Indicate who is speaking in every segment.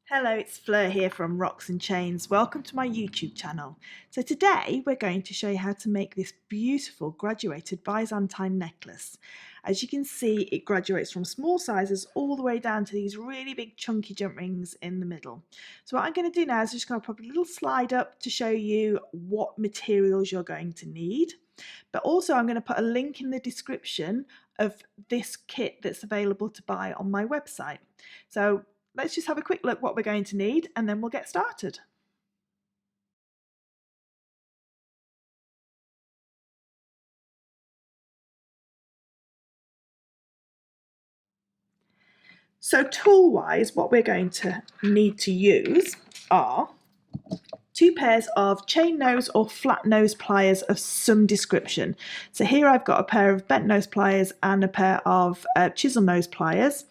Speaker 1: Hello, it's Fleur here from Rocks and Chains. Welcome to my YouTube channel. So today we're going to show you how to make this beautiful graduated Byzantine necklace. As you can see, it graduates from small sizes all the way down to these really big chunky jump rings in the middle. So what I'm going to do now is just going to pop a little slide up to show you what materials you're going to need. But also I'm going to put a link in the description of this kit that's available to buy on my website. So let's just have a quick look what we're going to need and then we'll get started. So tool-wise, what we're going to need to use are 2 pairs of chain nose or flat nose pliers of some description. So here I've got a pair of bent nose pliers and a pair of chisel nose pliers,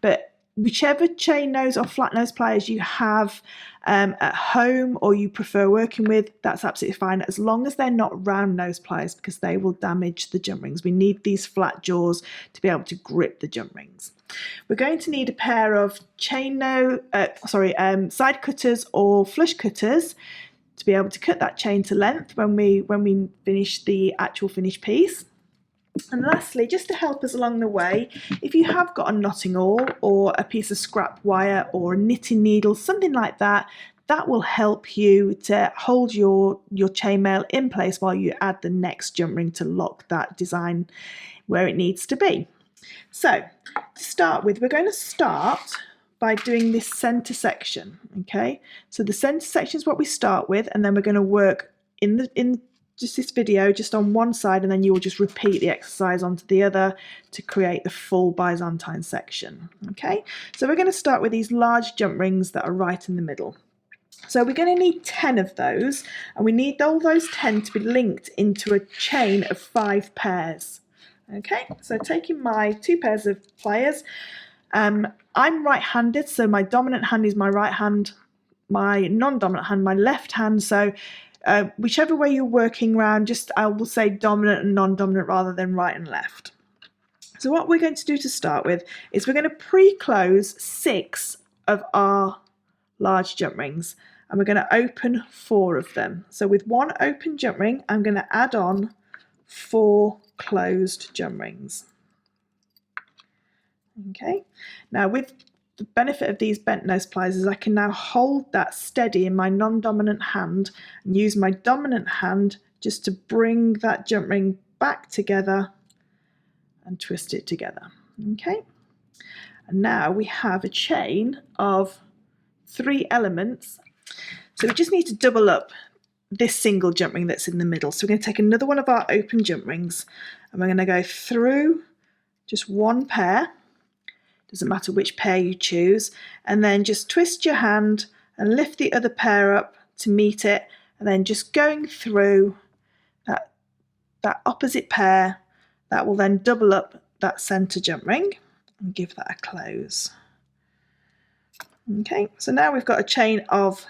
Speaker 1: but whichever chain nose or flat nose pliers you have at home or you prefer working with, that's absolutely fine, as long as they're not round nose pliers, because they will damage the jump rings. We need these flat jaws to be able to grip the jump rings. We're going to need a pair of side cutters or flush cutters to be able to cut that chain to length when we finish the actual finished piece. And lastly, just to help us along the way, if you have got a knotting awl or a piece of scrap wire or a knitting needle, something like that, that will help you to hold your chainmail in place while you add the next jump ring to lock that design where it needs to be. So to start with, we're going to start by doing this center section. Okay, so the center section is what we start with, and then we're going to work in just this video just on one side, and then you will just repeat the exercise onto the other to create the full Byzantine section. Okay, so we're going to start with these large jump rings that are right in the middle. So we're going to need 10 of those, and we need all those 10 to be linked into a chain of 5 pairs. Okay, so taking my 2 pairs of pliers, I'm right-handed, so my dominant hand is my right hand, my non-dominant hand my left hand, so whichever way you're working around, I will say dominant and non-dominant rather than right and left. So what we're going to do to start with is we're going to pre-close 6 of our large jump rings, and we're going to open 4 of them. So with one open jump ring, I'm going to add on 4 closed jump rings. Okay, now with the benefit of these bent nose pliers is I can now hold that steady in my non-dominant hand and use my dominant hand just to bring that jump ring back together and twist it together. Okay, and now we have a chain of 3 elements, so we just need to double up this single jump ring that's in the middle. So we're going to take another one of our open jump rings and we're going to go through just one pair, doesn't matter which pair you choose, and then just twist your hand and lift the other pair up to meet it, and then just going through that opposite pair, that will then double up that center jump ring and give that a close. Okay, so now we've got a chain of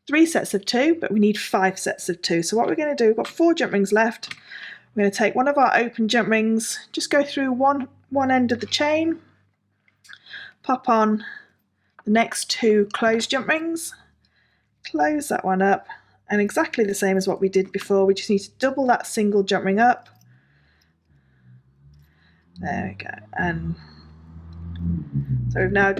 Speaker 1: 3 sets of 2, but we need 5 sets of 2. So what we're going to do, we've got 4 jump rings left. We're going to take one of our open jump rings, just go through one end of the chain, pop on the next 2 closed jump rings, close that one up, and exactly the same as what we did before, we just need to double that single jump ring up. There we go, and so we've now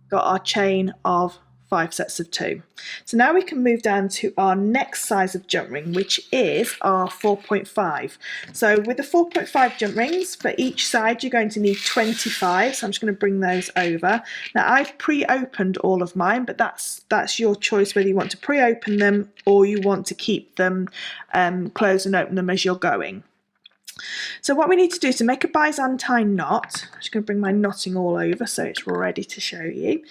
Speaker 1: got our chain of 5 sets of 2. So now we can move down to our next size of jump ring, which is our 4.5. So with the 4.5 jump rings, for each side you're going to need 25, so I'm just going to bring those over. Now I've pre-opened all of mine, but that's your choice whether you want to pre-open them or you want to keep them closed and open them as you're going. So what we need to do to make a Byzantine knot, I'm just going to bring my knotting all over so it's ready to show you.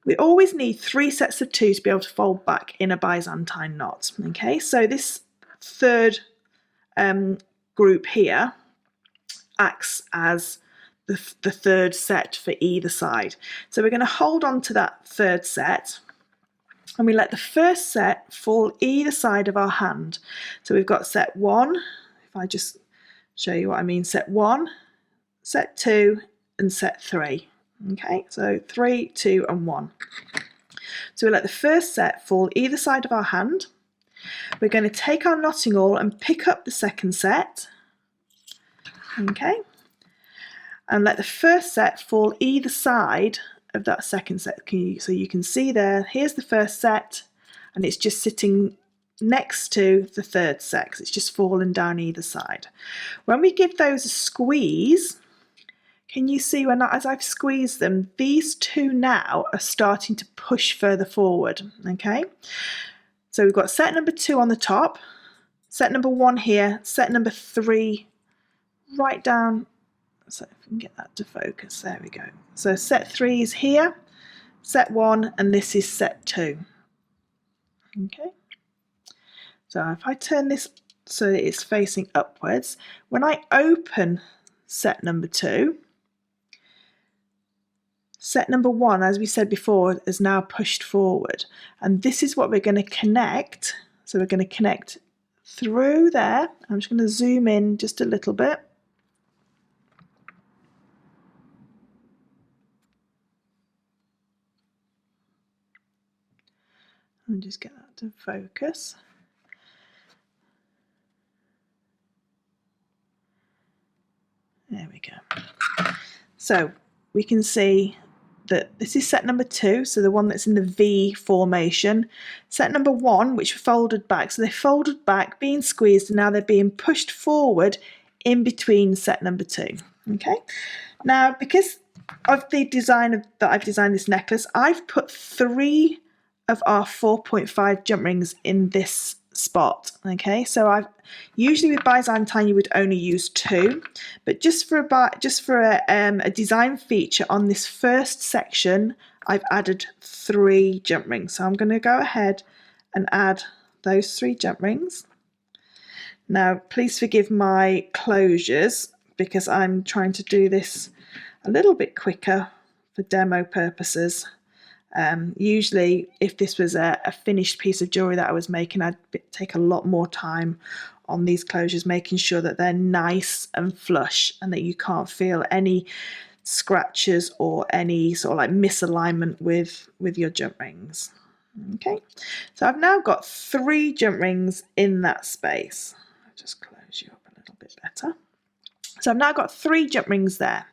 Speaker 1: We always need 3 sets of 2 to be able to fold back in a Byzantine knot. Okay, so this third group here acts as the third set for either side. So we're going to hold on to that third set, and we let the first set fall either side of our hand. So we've got set 1, if I just show you what I mean, set 1, set 2 and set 3. Okay, so 3, 2 and 1. So we let the first set fall either side of our hand. We're going to take our knotting awl and pick up the second set. Okay, and let the first set fall either side of that second set. So you can see there, here's the first set, and it's just sitting next to the third set, 'cause it's just fallen down either side. When we give those a squeeze, can you see as I've squeezed them, these two now are starting to push further forward, okay? So we've got set number 2 on the top, set number 1 here, set number 3 right down. So if we can get that to focus, there we go. So set 3 is here, set 1, and this is set 2. Okay. So if I turn this so that it's facing upwards, when I open set number 2, set number 1, as we said before, is now pushed forward. And this is what we're going to connect. So we're going to connect through there. I'm just going to zoom in just a little bit. And just get that to focus. There we go. So we can see that this is set number 2, so the one that's in the V formation. Set number 1, which folded back, so they folded back, being squeezed, and now they're being pushed forward in between set number 2. Okay. Now, because of the design that I've designed this necklace, I've put 3 of our 4.5 jump rings in this spot. Okay, so I've usually with Byzantine you would only use 2, but just for a design feature on this first section, I've added 3 jump rings. So I'm going to go ahead and add those 3 jump rings. Now, please forgive my closures because I'm trying to do this a little bit quicker for demo purposes. Usually if this was a finished piece of jewellery that I was making, I'd take a lot more time on these closures, making sure that they're nice and flush and that you can't feel any scratches or any sort of like misalignment with your jump rings. Okay, so I've now got 3 jump rings in that space. I'll just close you up a little bit better. So I've now got 3 jump rings there.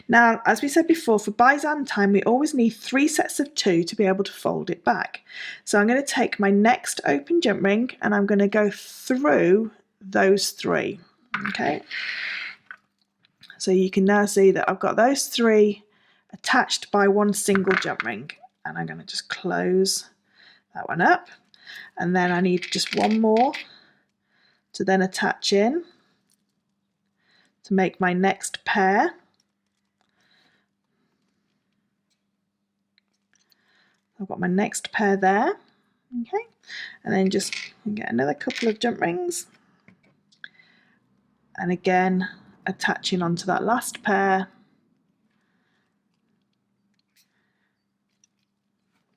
Speaker 1: Now, as we said before, for Byzantine, we always need 3 sets of 2 to be able to fold it back. So I'm going to take my next open jump ring and I'm going to go through those 3. Okay. So you can now see that I've got those 3 attached by one single jump ring. And I'm going to just close that one up. And then I need just one more to then attach in to make my next pair. I've got my next pair there, okay, and then just get another couple of jump rings, and again attaching onto that last pair.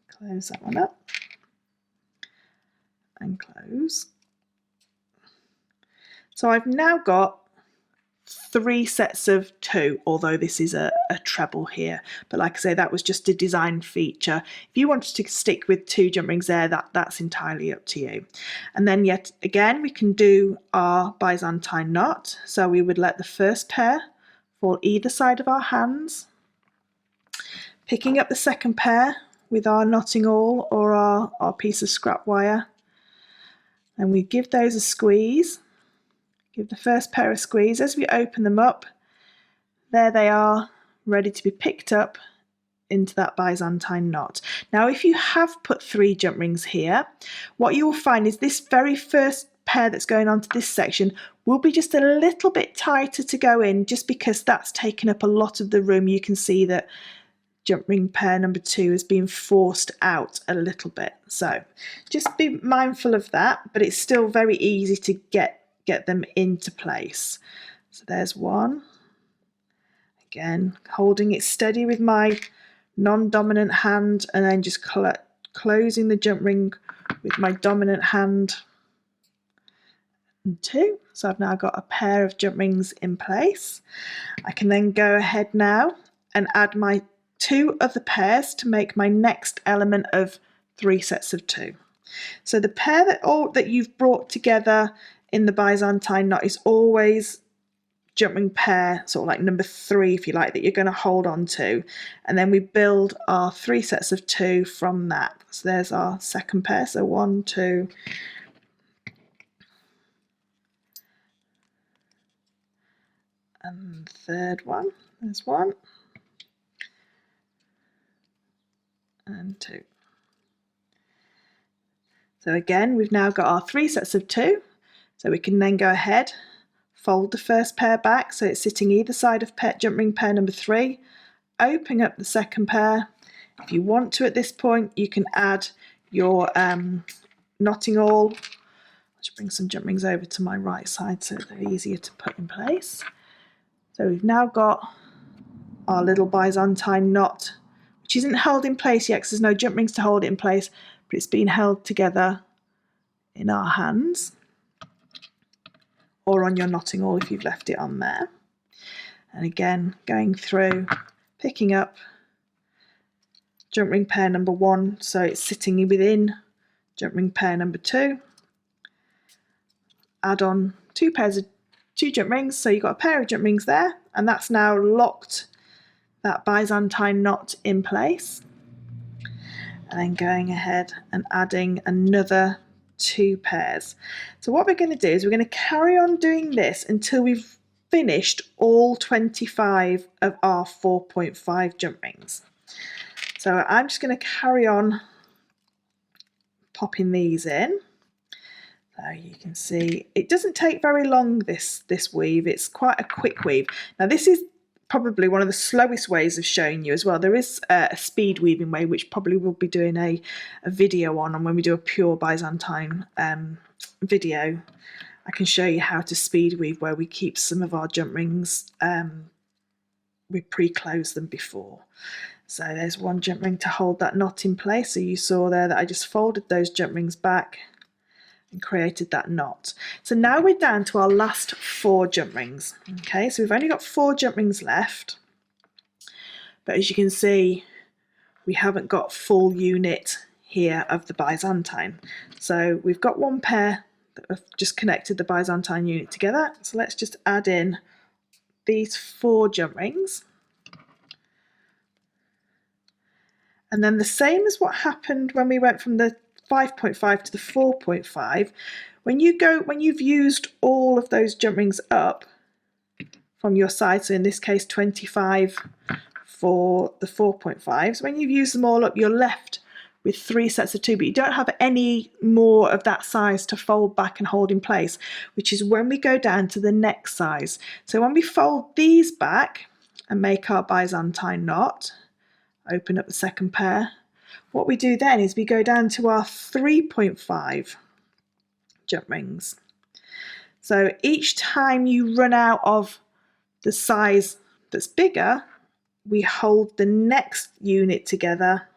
Speaker 1: Close that one up and close. So I've now got 3 sets of 2, although this is a treble here, but like I say, that was just a design feature. If you wanted to stick with 2 jump rings there, that's entirely up to you. And then yet again we can do our Byzantine knot. So we would let the first pair fall either side of our hands, picking up the second pair with our knotting awl or our piece of scrap wire, and we give those a squeeze. Give the first pair a squeeze. As we open them up, there they are, ready to be picked up into that Byzantine knot. Now, if you have put 3 jump rings here, what you will find is this very first pair that's going on to this section will be just a little bit tighter to go in, just because that's taken up a lot of the room. You can see that jump ring pair number 2 is being forced out a little bit. So just be mindful of that, but it's still very easy to get them into place. So there's one. Again, holding it steady with my non-dominant hand, and then just closing the jump ring with my dominant hand. And 2. So I've now got a pair of jump rings in place. I can then go ahead now and add my 2 other pairs to make my next element of 3 sets of 2. So the pair that you've brought together in the Byzantine knot is always jump ring pair, sort of like number 3 if you like, that you're going to hold on to, and then we build our 3 sets of 2 from that. So there's our second pair, so 1, 2, and the third one, there's 1 and 2. So again, we've now got our 3 sets of 2, so we can then go ahead, fold the first pair back so it's sitting either side of jump ring pair number 3, open up the second pair. If you want to at this point, you can add your knotting awl. I'll just bring some jump rings over to my right side so they're easier to put in place. So we've now got our little Byzantine knot, which isn't held in place yet because there's no jump rings to hold it in place, but it's been held together in our hands, or on your knotting awl if you've left it on there. And again, going through, picking up jump ring pair number 1, so it's sitting within jump ring pair number 2. Add on 2 jump rings, so you've got a pair of jump rings there, and that's now locked that Byzantine knot in place. And then going ahead and adding another 2 pairs. So what we're going to do is we're going to carry on doing this until we've finished all 25 of our 4.5 jump rings. So I'm just going to carry on popping these in. So you can see it doesn't take very long, this weave. It's quite a quick weave. Now this is probably one of the slowest ways of showing you as well. There is a speed weaving way, which probably we'll be doing a video on, and when we do a pure Byzantine video, I can show you how to speed weave, where we keep some of our jump rings, we pre-close them before. So there's 1 jump ring to hold that knot in place. So you saw there that I just folded those jump rings back and created that knot. So now we're down to our last 4 jump rings. Okay, so we've only got 4 jump rings left, but as you can see, we haven't got full unit here of the Byzantine. So we've got 1 pair that have just connected the Byzantine unit together. So let's just add in these 4 jump rings. And then the same as what happened when we went from the 5.5 to the 4.5, when you've used all of those jump rings up from your side, so in this case 25 for the 4.5, so when you've used them all up, you're left with 3 sets of 2, but you don't have any more of that size to fold back and hold in place, which is when we go down to the next size. So when we fold these back and make our Byzantine knot, open up the second pair, what we do then is we go down to our 3.5 jump rings. So each time you run out of the size that's bigger, we hold the next unit together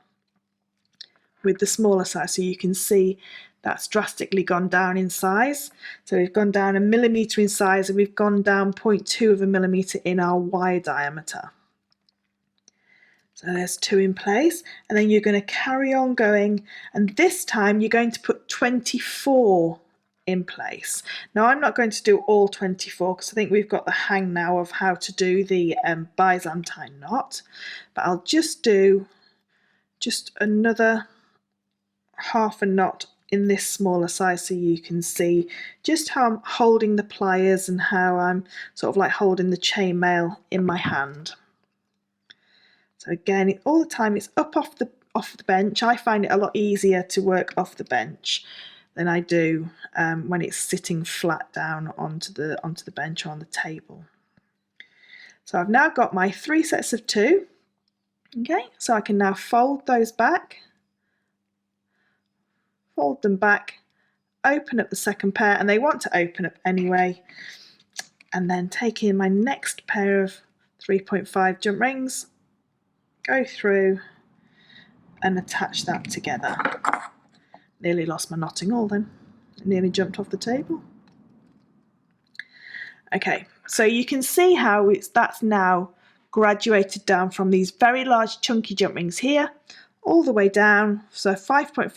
Speaker 1: with the smaller size. So you can see that's drastically gone down in size. So we've gone down 1 millimetre in size, and we've gone down 0.2 of a millimetre in our wire diameter. So there's 2 in place, and then you're going to carry on going, and this time you're going to put 24 in place. Now I'm not going to do all 24 because I think we've got the hang now of how to do the Byzantine knot, but I'll just do another half a knot in this smaller size so you can see just how I'm holding the pliers and how I'm sort of like holding the chainmail in my hand. So again, all the time it's up off the bench. I find it a lot easier to work off the bench than I do when it's sitting flat down onto the bench or on the table. So I've now got my 3 sets of 2. Okay, so I can now fold those back, fold them back, open up the second pair, and they want to open up anyway, and then take in my next pair of 3.5 jump rings, go through and attach that together. Nearly lost my knotting awl then. It nearly jumped off the table. Okay, so you can see how that's now graduated down from these very large chunky jump rings here all the way down, so 5.5,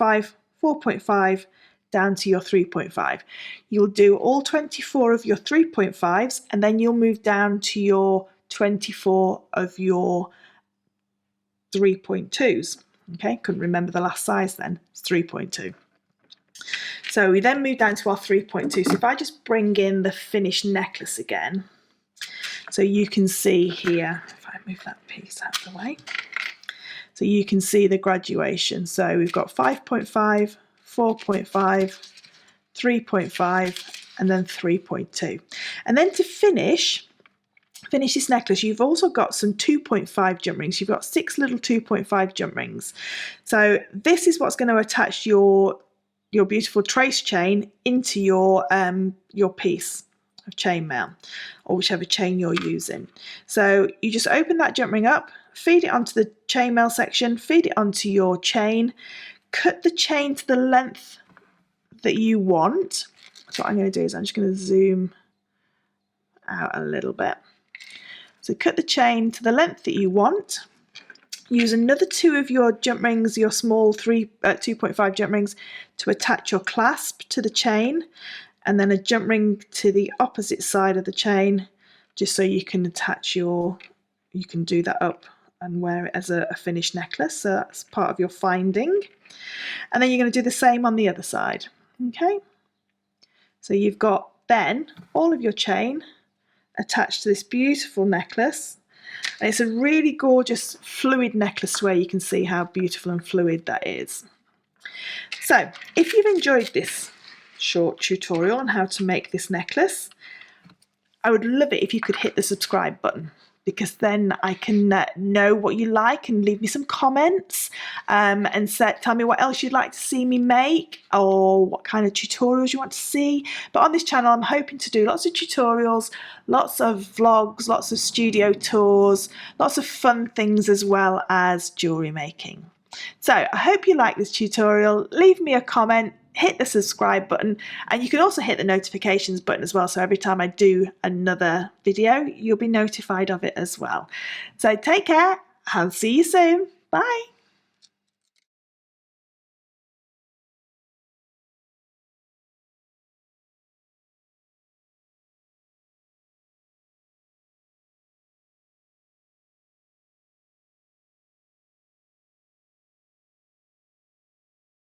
Speaker 1: 4.5 down to your 3.5. You'll do all 24 of your 3.5s and then you'll move down to your 24 of your 3.2s. Okay, couldn't remember the last size then, it's 3.2. So we then move down to our 3.2. So if I just bring in the finished necklace again, so you can see here, if I move that piece out of the way, so you can see the graduation. So we've got 5.5, 4.5, 3.5, and then 3.2. And then to finish this necklace, you've also got some 2.5 jump rings. You've got 6 little 2.5 jump rings. So this is what's going to attach your beautiful trace chain into your piece of chainmail, or whichever chain you're using. So you just open that jump ring up, feed it onto the chainmail section, feed it onto your chain, cut the chain to the length that you want. So what I'm going to do is I'm just going to zoom out a little bit. So cut the chain to the length that you want. Use another 2 of your jump rings, your small 2.5 jump rings, to attach your clasp to the chain, and then a jump ring to the opposite side of the chain, just so you can attach you can do that up and wear it as a finished necklace. So that's part of your finding. And then you're going to do the same on the other side. Okay, so you've got then all of your chain attached to this beautiful necklace, and it's a really gorgeous fluid necklace where you can see how beautiful and fluid that is. So if you've enjoyed this short tutorial on how to make this necklace, I would love it if you could hit the subscribe button, because then I can know what you like and leave me some comments and tell me what else you'd like to see me make, or what kind of tutorials you want to see. But on this channel I'm hoping to do lots of tutorials, lots of vlogs, lots of studio tours, lots of fun things, as well as jewellery making. So I hope you like this tutorial. Leave me a comment, hit the subscribe button, and you can also hit the notifications button as well, so every time I do another video you'll be notified of it as well. So take care, I'll see you soon. Bye.